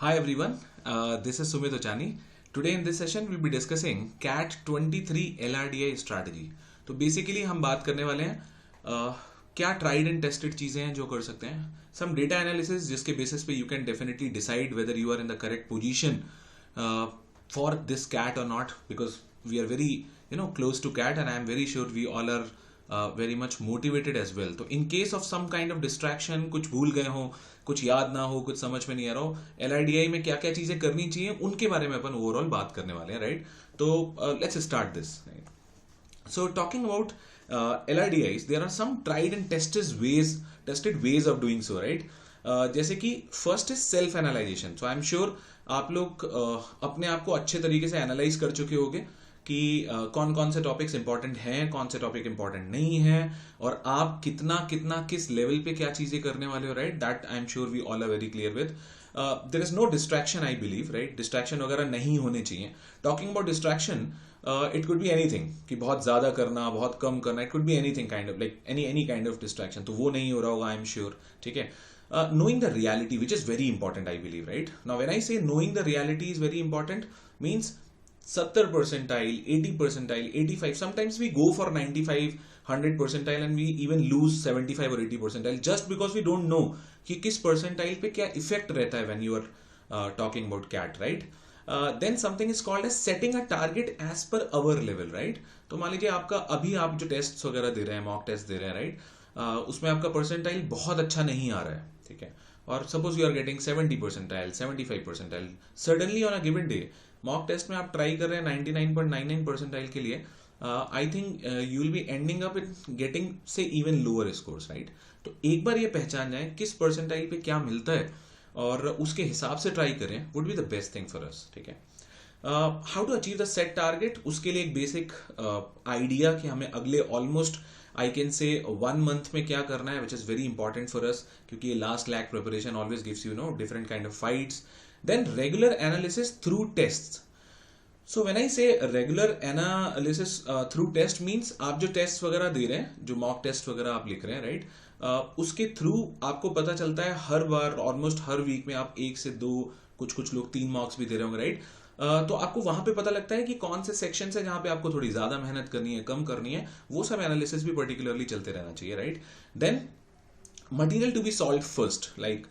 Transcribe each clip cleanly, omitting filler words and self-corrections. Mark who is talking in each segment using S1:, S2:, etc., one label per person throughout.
S1: Hi everyone, this is Sumit Ochani. Today in this session we'll be discussing CAT 23 LRDI strategy. तो basically हम बात करने वाले हैं क्या ट्राइड एंड टेस्टेड चीज़ें हैं जो कर सकते हैं. सम डेटा एनालिसिस जिसके बेसिस पे you can definitely decide whether you are in the correct position for this CAT or not, because we are very close to CAT and I am very sure we all are very much motivated as well. तो in case of some kind of distraction, कुछ भूल गए हो, कुछ याद ना हो, कुछ समझ में नहीं आ रहा हो, LRDI में क्या क्या चीजें करनी चाहिए उनके बारे में अपन ओवरऑल बात करने वाले हैं, राइट. तो let's start this. So talking about LRDIs, there are some tried and tested ways of doing so, right? जैसे कि first is self analysation. So I am sure आप लोग अपने आप को अच्छे तरीके से एनालाइज कर चुके होंगे कि कौन कौन से टॉपिक्स इंपॉर्टेंट हैं, कौन से टॉपिक इंपॉर्टेंट नहीं है, और आप कितना कितना किस लेवल पे क्या चीजें करने वाले हो, right. That I am sure we all are very clear with. There is no distraction, I believe, right. Distraction वगैरह नहीं होने चाहिए. Talking about distraction, it could be anything कि बहुत ज्यादा करना, बहुत कम करना. It could be anything kind of like any kind of distraction. तो वो नहीं हो रहा होगा, आई एम श्योर. ठीक है. Knowing the reality, which is very important, I believe, right? Now when I say knowing the reality is very important, means 70 percentile, 80 percentile, 85, sometimes we go for 95, 100 percentile and we even lose 75 or 80 percentile just because we don't know कि किस percentile पे क्या effect रहता है when you are talking about CAT, right? Then something is called as setting a target as per our level, right? तो मान लीजिए आपका अभी आप जो टेस्ट वगैरह दे रहे हैं, मॉक टेस्ट दे रहे हैं, राइट. उसमें आपका परसेंटाइल बहुत अच्छा नहीं आ रहा है, ठीक है, और suppose you are getting 70 percentile, 75 percentile. Suddenly on a given day mock test में आप ट्राई कर रहे हैं 99.99 परसेंटाइल के लिए. I think you will be ending up in getting से इवन लोअर स्कोर्स, राइट. तो एक बार ये पहचान जाए किस परसेंटाइल पे क्या मिलता है और उसके हिसाब से ट्राई करें, would be the best thing for us. ठीक है. How to achieve the set target, उसके लिए एक बेसिक आइडिया कि हमें अगले almost I can say 1 month में क्या करना है, which is very important for us, क्योंकि ये last lack preparation always gives you know different kind of fights. Then regular analysis through test. So when I say regular analysis through test means आप जो test वगैरह दे रहे हैं, जो mock test वगैरह आप लिख रहे हैं, राइट, उसके थ्रू आपको पता चलता है हर बार ऑलमोस्ट हर वीक में आप 1 से 2, कुछ लोग 3 मॉक्स भी दे रहे होंगे, राइट. तो आपको वहां पे पता लगता है कि कौन से सेक्शन है जहां पे आपको थोड़ी ज्यादा मेहनत करनी है, कम करनी है. वो सब एनालिसिस भी पर्टिकुलरली चलते रहना चाहिए, right. Then material to be solve first, like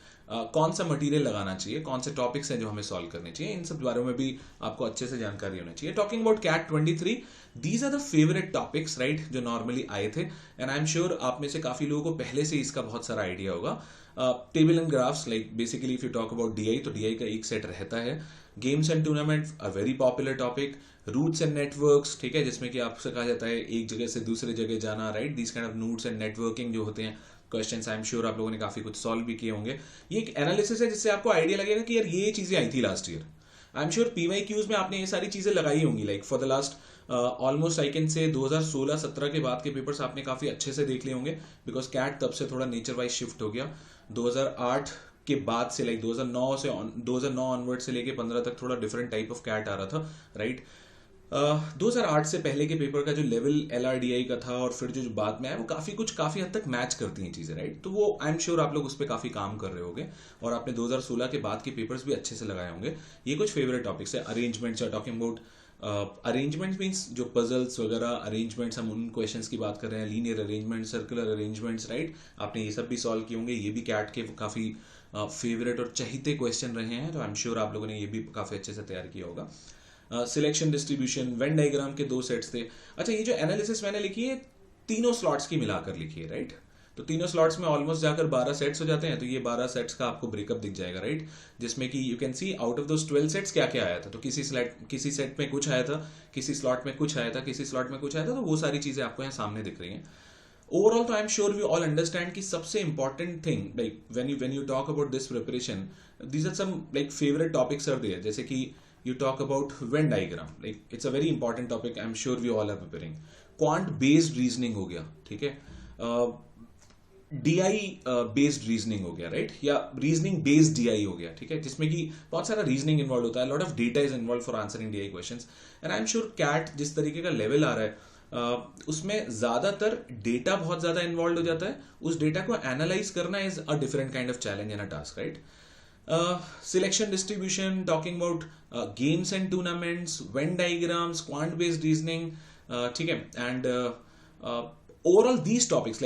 S1: कौन सा मटेरियल लगाना चाहिए, कौन से टॉपिक्स हैं जो हमें सॉल्व करने चाहिए, इन सब बारे में भी आपको अच्छे से जानकारी होनी चाहिए. Talking about CAT 23, these are the favourite topics, right, जो नॉर्मली आए थे. एंड आई एम श्योर आप में से काफी लोगों को पहले से इसका बहुत सारा आइडिया होगा. Table and graphs, like basically if you talk about DI, तो DI का एक सेट रहता है. Games and tournament, a very popular topic. Routes and networks, ठीक है, जिसमें कि आपसे कहा जाता है एक जगह से दूसरे जगह जाना, right. This kind of notes and networking जो होते हैं क्वेश्चंस, आई एम श्योर आप लोगों ने काफी कुछ सॉल्व भी किए होंगे. ये एक एनालिसिस है जिससे आपको आइडिया लगेगा कि यार ये चीजें आई थी last year. I am sure PYQs में आपने ये सारी चीजें लगाई होंगी, like for the last almost I can say 2016-17 के बाद के पेपर्स आपने काफी अच्छे से देख लिए होंगे, बिकॉज CAT तब से थोड़ा नेचर वाइज शिफ्ट हो गया. 2008 के बाद से, लाइक 2009 ऑनवर्ड से लेके 15 तक थोड़ा डिफरेंट टाइप ऑफ CAT आ रहा था, राइट. 2008 से पहले के पेपर का जो लेवल LRDI का था और फिर जो बाद में आया, वो काफी हद तक मैच करती हैं चीजें, राइट. तो वो आई एम श्योर आप लोग उस पर काफी काम कर रहे होंगे और आपने 2016 के बाद के पेपर्स भी अच्छे से लगाए होंगे. ये कुछ फेवरेट टॉपिक्स है. Arrangements, talking about arrangements means जो पजल्स वगैरह अरेंजमेंट्स, हम उन क्वेश्चंस की बात कर रहे हैं. Linear arrangement, circular arrangements, right. आपने ये सब भी सॉल्व किए होंगे. ये भी CAT के काफी फेवरेट और चहीते क्वेश्चन रहे हैं, तो आई एम श्योर आप लोगों ने ये भी काफी अच्छे से तैयार किया होगा. सिलेक्शन, डिस्ट्रीब्यूशन, वेन डायग्राम के 2 सेट्स थे. अच्छा, ये जो एनालिसिस मैंने लिखी है तीनों स्लॉट्स की मिलाकर लिखी है, राइट. तो तीनों स्लॉट्स में ऑलमोस्ट जाकर 12 सेट्स हो जाते हैं. तो ये 12 सेट्स का आपको ब्रेकअप दिख जाएगा, राइट, जिसमें कि you can C out of those 12 sets क्या क्या आया था. तो किसी सेट में कुछ आया था, किसी स्लॉट में कुछ आया था, किसी स्लॉट में कुछ आया था. तो वो सारी चीजें आपको यहाँ सामने दिख रही हैं. ओवरऑल तो I am sure we all understand कि सबसे important thing, like when you talk about this preparation, these are some like favourite topics are there. जैसे कि you talk about Venn diagram, like it's a very important topic, I'm sure we all are preparing. Quant based reasoning हो गया, ठीक है. DI based reasoning हो गया, right, या reasoning based DI हो गया, ठीक है, जिसमें कि बहुत सारा रीजनिंग इन्वॉल्व होता है. Lot of data is involve for answering DI questions. And I am sure CAT जिस तरीके का लेवल आ रहा है उसमें ज्यादातर डेटा बहुत ज्यादा इन्वॉल्व हो जाता है. उस डेटा को एनालाइज करना is a different kind of challenge and a task, right. Selection distribution, talking about games and tournaments, Venn diagrams, quant based reasoning, ठीक है, and overall these topics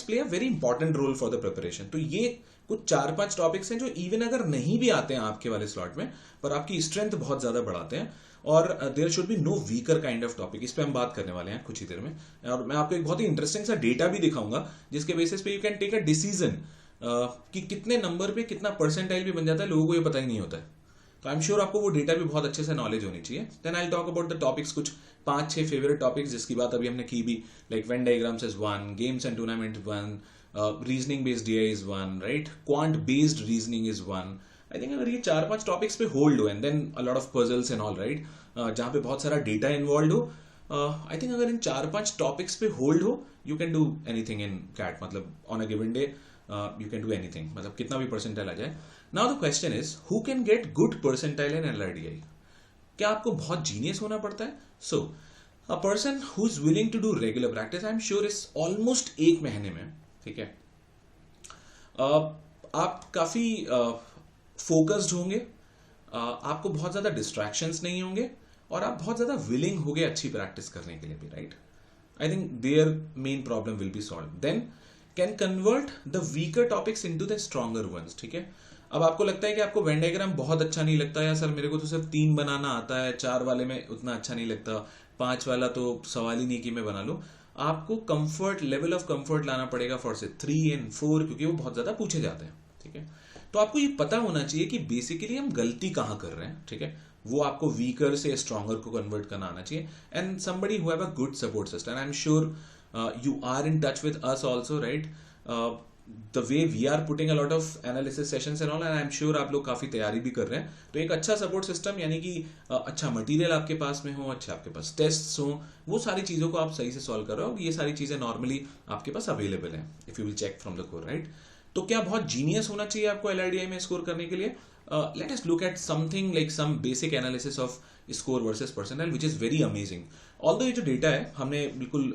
S1: play a very important role for the preparation. तो ये कुछ 4-5 topics हैं जो even अगर नहीं भी आते हैं आपके वाले स्लॉट में, पर आपकी स्ट्रेंथ बहुत ज्यादा बढ़ाते हैं. और there should be no weaker kind of topic. इस पे हम बात करने वाले हैं कुछ ही देर में. और मैं आपको एक बहुत ही इंटरेस्टिंग सा डेटा भी दिखाऊंगा जिसके बेसिस पे you can take a decision कि कितने नंबर पे कितना परसेंटाइल भी बन जाता है, लोगों को ये पता ही नहीं होता है. तो आई एम श्योर आपको वो डेटा भी बहुत अच्छे से नॉलेज होनी चाहिए. Then I talk about the topics, कुछ 5-6 फेवरेट टॉपिक्स जिसकी बात अभी हमने की भी, like Venn diagrams is one, games and tournament one, reasoning based DI is one, right, quant based reasoning is one. I think अगर ये 4-5 टॉपिक्स पे होल्ड हो, and then a lot of puzzles and all, right, जहां पे बहुत सारा data involve हो, I think अगर इन 4-5 टॉपिक्स पे होल्ड हो, you can do anything in CAT. मतलब on a given day you can do anything, मतलब कितना भी परसेंटाइल आ जाए. Now the question is, who can get good percentile in LRDI? क्या आपको बहुत जीनियस होना पड़ता है? So a person who is willing to do regular practice, I'm sure is almost 1 महीने में, ठीक है, आप काफी फोकस्ड होंगे, आपको बहुत ज्यादा डिस्ट्रैक्शंस नहीं होंगे, और आप बहुत ज्यादा विलिंग होंगे अच्छी प्रैक्टिस करने के लिए भी, right. I think their main problem will be solve. Then can convert the weaker topics into the stronger ones. ठीक है, अब आपको लगता है कि आपको वेन डायग्राम बहुत अच्छा नहीं लगता, या सर मेरे को तो सिर्फ 3 बनाना आता है, 4 वाले में उतना अच्छा नहीं लगता, 5 वाला तो सवाल ही नहीं कि मैं बना लूं. आपको कंफर्ट, लेवल ऑफ कंफर्ट लाना पड़ेगा फॉर से 3 and 4, क्योंकि वो बहुत ज्यादा पूछे जाते हैं. ठीक है, तो आपको ये पता होना चाहिए कि बेसिकली हम गलती कहां कर रहे हैं. ठीक है, वो आपको वीकर से स्ट्रॉन्गर को कन्वर्ट करना आना चाहिए. And somebody who have a good support system, I am sure you are in touch with us also, right? The way we are putting a lot of analysis sessions and all, and I'm sure आप लोग काफी तैयारी भी कर रहे हैं. तो एक अच्छा सपोर्ट सिस्टम, यानी कि अच्छा मटेरियल आपके पास में हो, अच्छा आपके पास टेस्ट्स हो, वो सारी चीजों को आप सही से सॉल्व कर रहे हो. ये सारी चीजें नॉर्मली आपके पास अवेलेबल है if you will check from the core, right. तो क्या बहुत जीनियस होना चाहिए आपको LRDI में स्कोर करने के लिए? Let us look at something like some basic analysis of score versus percentile, which is very amazing. Although ये जो डेटा है हमने बिल्कुल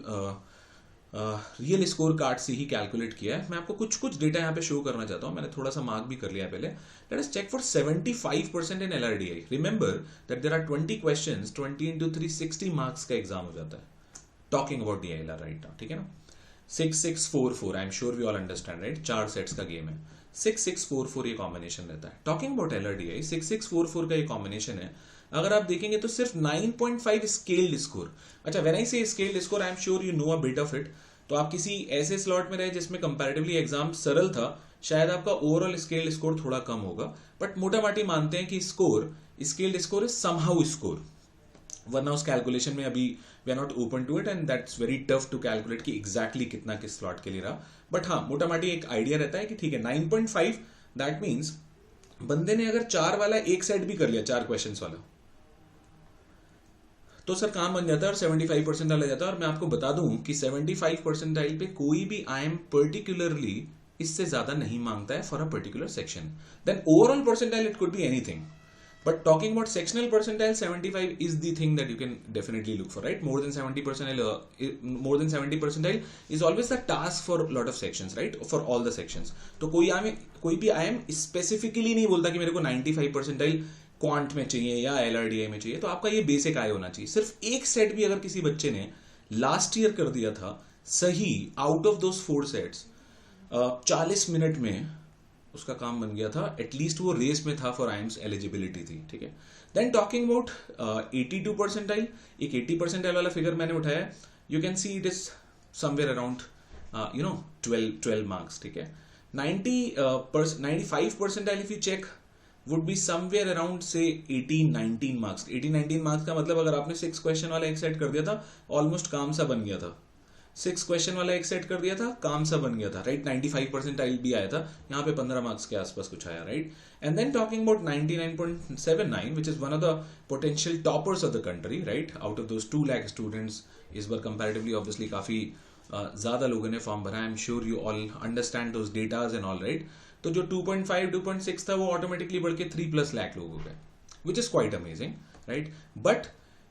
S1: रियल स्कोर कार्ड से ही कैलकुलेट किया है. मैं आपको कुछ डेटा यहाँ पे शो करना चाहता हूँ. मैंने थोड़ा सा मार्क भी कर लिया है पहले. Let us check for 75% in LRDI. Remember that there are 20 questions, 20 into 3 60 marks का एग्जाम हो जाता है. Talking about DILR right now, ठीक है ना. 6-6-4-4, I am sure we all understand, right. 4 sets का गेम है, 6-6-4-4 ये कॉम्बिनेशन रहता है. टॉकिंग अबाउट LRDI, 6-6-4-4 का ये कॉम्बिनेशन है. अगर आप देखेंगे तो सिर्फ 9.5 स्केल्ड स्कोर. अच्छा, व्हेन आई से scaled score, I am sure you know a bit of it. तो आप किसी ऐसे स्लॉट में रहे जिसमें कंपैरेटिवली एग्जाम सरल था, शायद आपका ओवरऑल स्केल्ड स्कोर थोड़ा कम होगा, बट मोटा माटी मानते हैं कि scaled score is somehow score. वरना उस कैलकुलेशन में अभी we are not open to it, and that's very tough to calculate कि एग्जैक्टली कितना किस स्लॉट के लिए रहा. बट हाँ, मोटा माटी एक आइडिया रहता है कि ठीक है 9.5, दैट मीन्स बंदे ने अगर 4 वाला एक सेट भी कर लिया, 4 क्वेश्चन वाला, तो सर काम बन जाता है और 75 परसेंटाइल आ जाता है. और मैं आपको बता दूं कि 75 परसेंटाइल पे कोई भी IIM पर्टिकुलरली इससे ज्यादा नहीं मांगता है for a particular section. Then overall percentile it could be anything, but talking about sectional percentile, 75 is the thing that you can definitely look for, right? More than 70 percentile is always the task for a lot of sections, right? For all the sections. तो कोई भी IIM specifically नहीं बोलता कि मेरे को 95 percentile quant में चाहिए या LRDI में चाहिए. तो आपका ये बेसिक आय होना चाहिए. सिर्फ एक सेट भी अगर किसी बच्चे ने लास्ट ईयर कर दिया था सही, out of those 4 sets, 40 minute में उसका काम बन गया था. एटलीस्ट वो रेस में था, फॉर IIM's एलिजिबिलिटी थी. ठीक है. देन टॉकिंग अबाउट 82 परसेंटाइल, एक 80 परसेंटाइल वाला फिगर मैंने उठाया. You can see it is somewhere around 12 marks. ठीक है. 95 percentile if you check would be somewhere around say 18-19 marks. 18-19 marks का मतलब अगर आपने 6 क्वेश्चन वाला एक सेट कर दिया था, ऑलमोस्ट काम सा बन गया था. 6 क्वेश्चन वाला एक सेट कर दिया था, काम सा बन गया था, राइट. 95 परसेंटाइल भी आया था, यहाँ पे 15 मार्क्स के आसपास कुछ आया, right. And then talking about 99.79, which is one of the potential toppers of the country, right. Out of those 2 lakh students, इस बार कंपैरेटिवली ऑब्वियसली काफी ज्यादा लोगों ने फॉर्म भरा. आई am sure you all understand those datas and all, right. तो जो 2.5 2.6 था वो ऑटोमेटिकली बढ़ के 3+ लाख लोग हो गए, which is quite amazing, right. But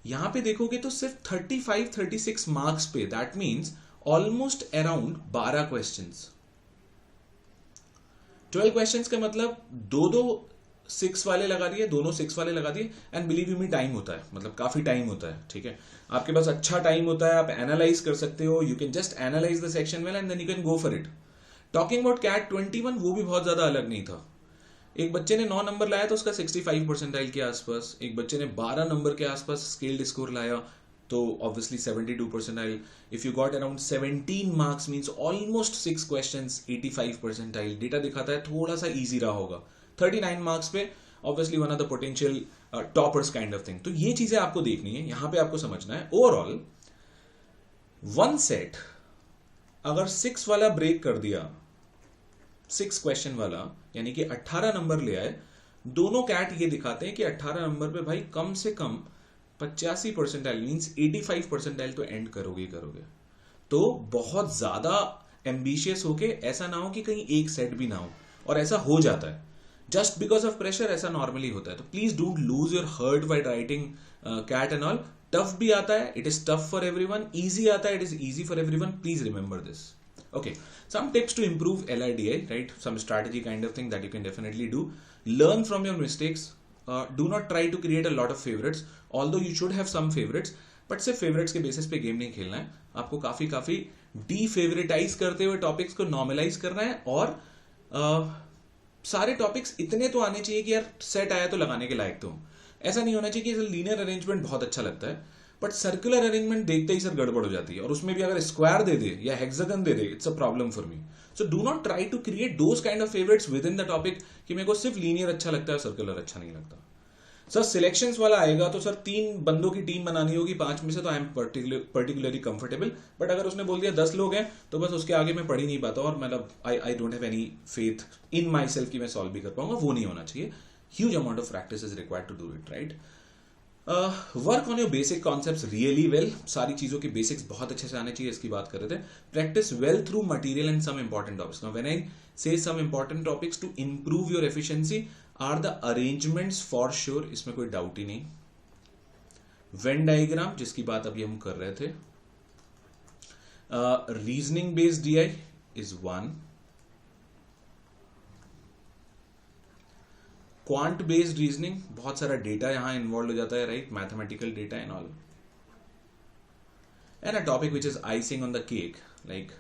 S1: यहां पे देखोगे तो सिर्फ 35-36 मार्क्स पे, that means almost around 12 questions. 12 questions का मतलब दो दो 6 वाले लगा दिए, दोनों 6 वाले लगा दिए, and believe you me time होता है, मतलब काफी टाइम होता है, ठीक है। आपके पास अच्छा टाइम होता है, आप एनालाइज कर सकते हो, you can just analyse the section well and then you can go for it. Talking about CAT 21, वो भी बहुत ज्यादा अलग नहीं था। एक बच्चे ने 9 नंबर लाया तो उसका 65 परसेंटाइल के आसपास, एक बच्चे ने 12 नंबर के आसपास स्केल्ड स्कोर लाया तो obviously 72 percentile. If you got around 17 marks means almost 6 questions 85 percentile. Data दिखाता है थोड़ा सा इजी रहा होगा। 39 मार्क्स पे obviously one of the potential toppers kind of thing. तो ये चीजें आपको देखनी है, यहां पे आपको समझना है। ओवरऑल वन सेट अगर 6 वाला ब्रेक कर दिया, 6 क्वेश्चन वाला, यानी कि 18 नंबर ले आए, दोनों कैट ये दिखाते हैं कि 18 नंबर पे भाई कम से कम 85 परसेंटाइल मीन्स 85 परसेंटाइल तो एंड करोगे ही करोगे। तो बहुत ज्यादा एम्बिशियस होके ऐसा ना हो कि कहीं एक सेट भी ना हो, और ऐसा हो जाता है जस्ट बिकॉज ऑफ प्रेशर, ऐसा नॉर्मली होता है। तो please don't lose your heart by writing CAT and all. Tough भी आता है, it is tough for everyone, easy आता है, it is easy for everyone, please remember this. Okay, some tips to improve LRDI, right? Some strategy kind of thing that you can definitely do. Learn from your mistakes. Do not try to create a lot of favorites, although you should have some favorites. But सिर्फ favorites के basis पे game नहीं खेलना है, आपको काफी defavoritize करते हुए topics को normalize करना है, और सारे topics इतने तो आने चाहिए कि यार set आया तो लगाने के लायक तो हो। ऐसा नहीं होना चाहिए कि linear arrangement बहुत अच्छा लगता है बट सर्कुलर अरेंजमेंट देखते ही सर गड़बड़ हो जाती है, और उसमें भी अगर स्क्वायर दे दे या हेक्सागन दे दे, it's a problem for me. So do not try to create those kind of favourites within the topic कि मेरे को सिर्फ लीनियर अच्छा लगता है, सर्कुलर अच्छा नहीं लगता। सर सिलेक्शंस वाला आएगा तो सर 3 बंदों की टीम बनानी होगी 5 में से, तो I M particularly comfortable. But अगर उसने बोल दिया 10 लोग हैं तो बस उसके आगे मैं पढ़ ही नहीं पाता, और मतलब I don't have any faith in my self कि मैं सॉल्व भी कर पाऊंगा, वो नहीं होना चाहिए। Huge amount of practice is required to do it, right. Work on your basic concepts really well, सारी चीजों के बेसिक्स बहुत अच्छे से आने चाहिए, इसकी बात कर रहे थे। Practice well through material and some important topics. Now when I say some important topics to improve your efficiency are the arrangements for sure, इसमें कोई डाउट ही नहीं। वेन डायग्राम जिसकी बात अभी हम कर रहे थे, reasoning based DI is 1, quant based reasoning, बहुत सारा डेटा यहां इन्वॉल्व हो जाता है, right, mathematical data and all, and a topic which is icing on the cake like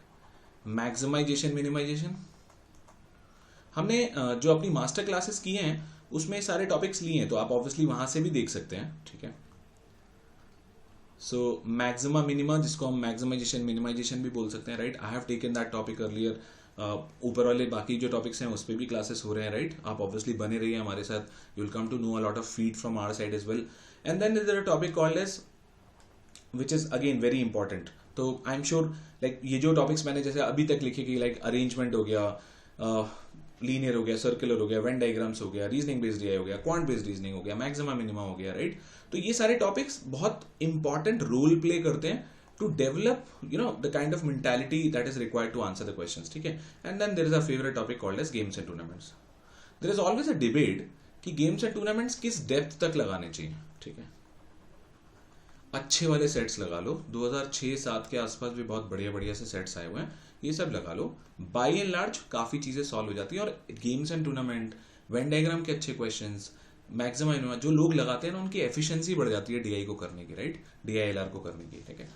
S1: maximisation minimisation. हमने जो अपनी मास्टर क्लासेस की हैं उसमें सारे टॉपिक्स लिए हैं, तो आप ऑब्वियसली वहां से भी देख सकते हैं, ठीक है। सो मैक्सिमा मिनिमा, जिसको हम मैक्सिमाइजेशन मिनिमाइजेशन भी बोल सकते हैं, right. I have taken that topic earlier. ऊपर वाले बाकी जो टॉपिक्स हैं उस पर भी क्लासेस हो रहे हैं, राइट। आप ऑब्वियसली बने रहिए हमारे साथ, you will come to know a lot of feed from our side as well. And then is there a topic called age which is again very important. तो आई एम श्योर लाइक ये जो topics मैंने जैसे अभी तक लिखे कि like arrangement हो गया, लीनियर हो गया, सर्कुलर हो गया, वेन डायग्राम्स हो गया, रीजनिंग बेस्ड डीआई हो गया, क्वांट बेस्ड रीजनिंग हो गया, मैक्सिमा मिनिमा हो गया, राइट। तो ये सारे टॉपिक्स बहुत इंपॉर्टेंट रोल प्ले करते हैं to develop the kind of mentality that is required to answer the questions, ठीक है। and then there is a favorite topic called as games and tournaments. there is always a debate कि games and tournaments किस depth तक लगाने चाहिए, ठीक है। अच्छे वाले सेट्स लगा लो, 2006-07 के आसपास भी बहुत बढ़िया से सेट्स आए हुए हैं, ये सब लगा लो, बाई एंड लार्ज काफी चीजें सॉल्व हो जाती है। और games and tournament, Venn diagram के अच्छे क्वेश्चंस, मैक्सिमम जो लोग लगाते हैं ना उनकी एफिशिएंसी बढ़ जाती है डीआई को करने की, राइट, डीआई एलआर को करने की, ठीक है।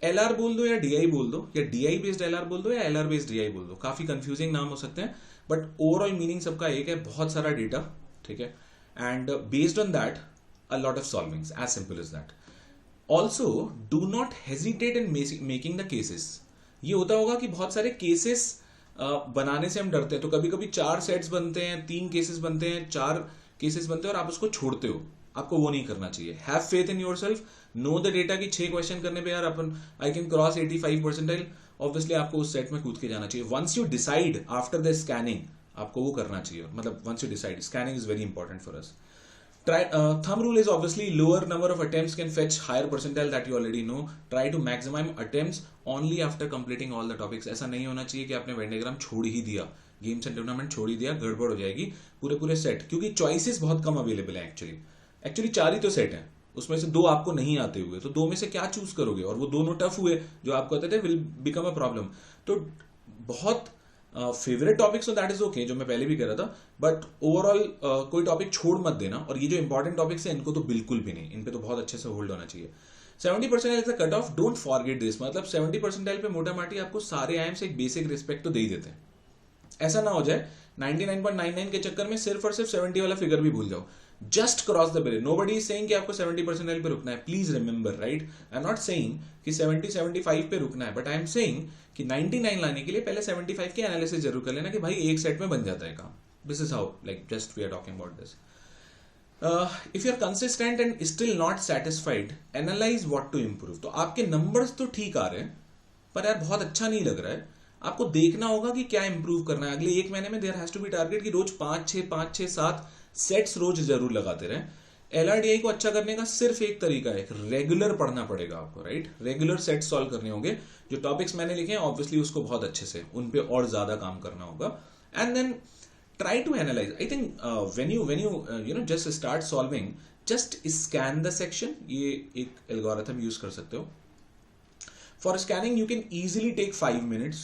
S1: एलआर बोल दो या डीआई बोल दो, या डीआई बेस्ड एलआर बोल दो या एलआर बेस्ड डीआई बोल दो, काफी कंफ्यूजिंग नाम हो सकते हैं बट ओवरऑल मीनिंग सबका एक है, बहुत सारा डेटा, ठीक है। And based on that a lot of solvings, as simple as that. Also, do not hesitate in making the cases. ये होता होगा कि बहुत सारे केसेस बनाने से हम डरते हैं, तो कभी कभी 4 सेट्स बनते हैं, 3 केसेस बनते हैं, 4 केसेस बनते हैं और आप उसको छोड़ते हो, आपको वो नहीं करना चाहिए। Have faith in yourself, know the data की 6 क्वेश्चन करने पे यार अपन I can cross 85 percentile, obviously आपको उस सेट में कूद के जाना चाहिए। Once you decide after the scanning आपको वो करना चाहिए, मतलब once you decide, scanning is very important for us. Thumb rule is obviously lower number of attempts can fetch higher percentile, that you already know. Try to maximum attempts only after completing all the topics. ऐसा नहीं होना चाहिए कि आपने Venn diagram छोड़ ही दिया, games and tournament छोड़ ही दिया, गड़बड़ हो जाएगी पूरे सेट, क्योंकि चॉइसेस बहुत कम अवेलेबल हैं। एक्चुअली 4 ही तो सेट हैं, उसमें से 2 आपको नहीं आते हुए, तो 2 में से क्या चूज करोगे, और वो दोनों टफ हुए जो आप कहते थे विल बिकम अ प्रॉब्लम। तो बहुत फेवरेट टॉपिक्स तो दैट इज ओके, जो मैं पहले भी कह रहा था, बट ओवरऑल कोई टॉपिक छोड़ मत देना। और ये जो इंपॉर्टेंट टॉपिक्स हैं इनको तो बिल्कुल भी नहीं, इन पे तो बहुत अच्छे से होल्ड होना चाहिए। 70% is the cut off, don't forget this. मतलब 70% पे मोटा माटी आपको सारे आईएम्स एक बेसिक रिस्पेक्ट तो दे ही देते हैं। ऐसा ना हो जाए 99.99 के चक्कर में सिर्फ और सिर्फ 70 वाला फिगर भी भूल जाओ। Just cross the barrier. Nobody is saying कि आपको 70% पे रुकना है, please remember, right. I am not saying कि 70-75 पे रुकना है, बट आई एम सेइंग कि 99 लाने के लिए पहले 75 के एनालिसिस जरूर कर लेना कि भाई एक सेट में बन जाता है काम। This is how, like, just we are talking about this. If you are consistent and still not satisfied, analyse what to improve. तो आपके नंबर्स तो ठीक आ रहे हैं, पर यार बहुत अच्छा नहीं लग रहा है। आपको देखना होगा कि क्या इंप्रूव करना है। अगले एक महीने में there has to be target कि रोज 5-6 सेट्स रोज जरूर लगाते रहे। एलआरडीआई को अच्छा करने का सिर्फ एक तरीका है, रेगुलर पढ़ना पड़ेगा आपको, राइट। रेगुलर सेट सॉल्व करने होंगे। जो टॉपिक्स मैंने लिखे हैं ऑब्वियसली उसको बहुत अच्छे से उन पे और ज्यादा काम करना होगा। And then try to analyse. I think when you just start solving, just scan the section. ये एक एल्गोरिथम यूज कर सकते हो। For scanning you can easily take 5 minutes,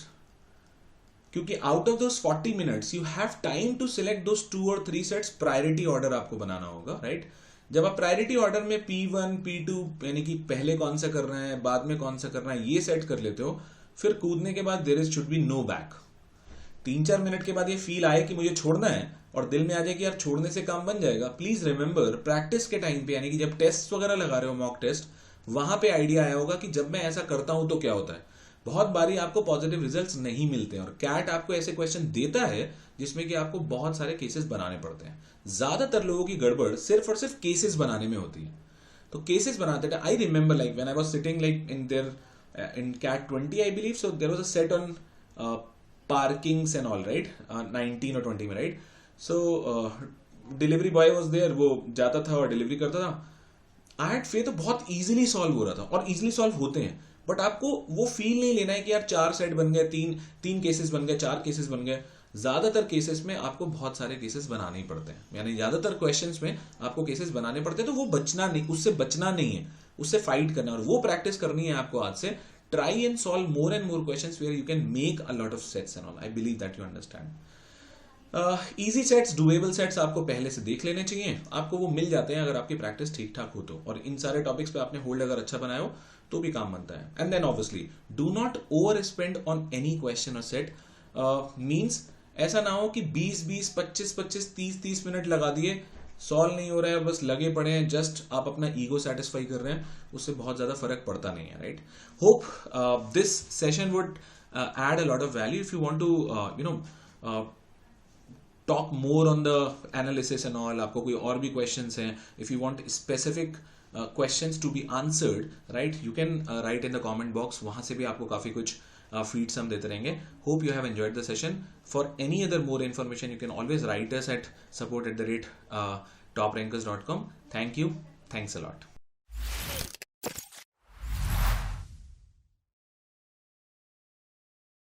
S1: क्योंकि out of those 40 minutes you have time to select those 2 or 3 sets. Priority order आपको बनाना होगा, right. जब आप प्रायोरिटी ऑर्डर में P1 P2 यानी कि पहले कौन सा कर रहे हैं बाद में कौन सा करना है ये सेट कर लेते हो, फिर कूदने के बाद there is should be no back. 3-4 minute के बाद ये फील आए कि मुझे छोड़ना है और दिल में आ जाए कि यार छोड़ने से काम बन जाएगा, प्लीज रिमेंबर प्रैक्टिस के टाइम पे, यानी कि जब टेस्ट वगैरह लगा रहे हो, मॉक टेस्ट, वहां पे आइडिया आया होगा कि जब मैं ऐसा करता हूं तो क्या होता है। बहुत बारी आपको पॉजिटिव रिजल्ट्स नहीं मिलते हैं और कैट आपको ऐसे क्वेश्चन देता है जिसमें कि आपको बहुत सारे केसेस बनाने पड़ते हैं। ज्यादातर लोगों की गड़बड़ सिर्फ और सिर्फ केसेस बनाने में होती है। तो केसेस बनाते थे। I remember like when I was sitting like in CAT 20 I believe, so there was a set on parkings and all, right, 19 or 20 में, right. So delivery boy was there, वो जाता था और डिलीवरी करता था। I had faith बहुत easily solve हो रहा था और इजीली सॉल्व होते हैं, बट आपको वो फील नहीं लेना है कि यार 4 सेट बन गए, 3 केसेस बन गए, 4 केसेस बन गए। ज्यादातर केसेस में आपको बहुत सारे केसेस बनाने ही पड़ते हैं, यानी ज्यादातर क्वेश्चंस में आपको केसेस बनाने पड़ते हैं। तो वो बचना नहीं, उससे बचना नहीं है, उससे फाइट करना है और वो प्रैक्टिस करनी है आपको आज से। Try and solve more and more questions where you can make a lot of sets and all. I believe that you understand. Easy sets, doable sets आपको पहले से देख लेने चाहिए। आपको वो मिल जाते हैं अगर आपकी प्रैक्टिस ठीक ठाक हो तो, और इन सारे टॉपिक्स पे आपने होल्ड अगर अच्छा बनाया हो तो भी काम बनता है। And then obviously do not overspend on any question और सेट। मीन्स ऐसा ना हो कि 20-20, 25-25, 30-30 मिनट लगा दिए, सॉल्व नहीं हो रहा है, बस लगे पड़े हैं, जस्ट आप अपना ईगो सेटिस्फाई कर रहे हैं, उससे बहुत ज्यादा फर्क पड़ता नहीं है, right. Hope this session would add a lot of value if you want to talk more on the analysis and all. आपको कोई और भी questions हैं, if you want specific questions to be answered, right, you can write in the comment box. वहाँ से भी आपको काफी कुछ feeds हम देते रहेंगे. Hope you have enjoyed the session. For any other more information, you can always write us at support@toprankers.com. Thank you. Thanks a lot.